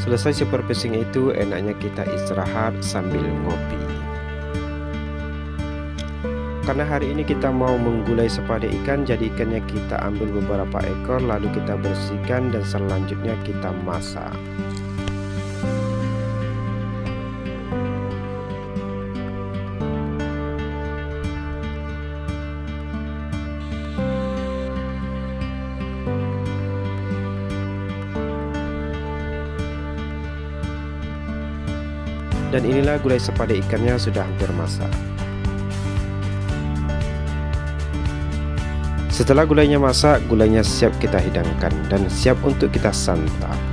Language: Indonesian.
Selesai super fishing itu, enaknya kita istirahat sambil ngopi. Karena hari ini kita mau menggulai sepada ikan, jadi ikannya kita ambil beberapa ekor, lalu kita bersihkan dan selanjutnya kita masak. Dan inilah gulai sepada ikannya sudah hampir masak. Setelah gulainya masak, gulainya siap kita hidangkan dan siap untuk kita santap.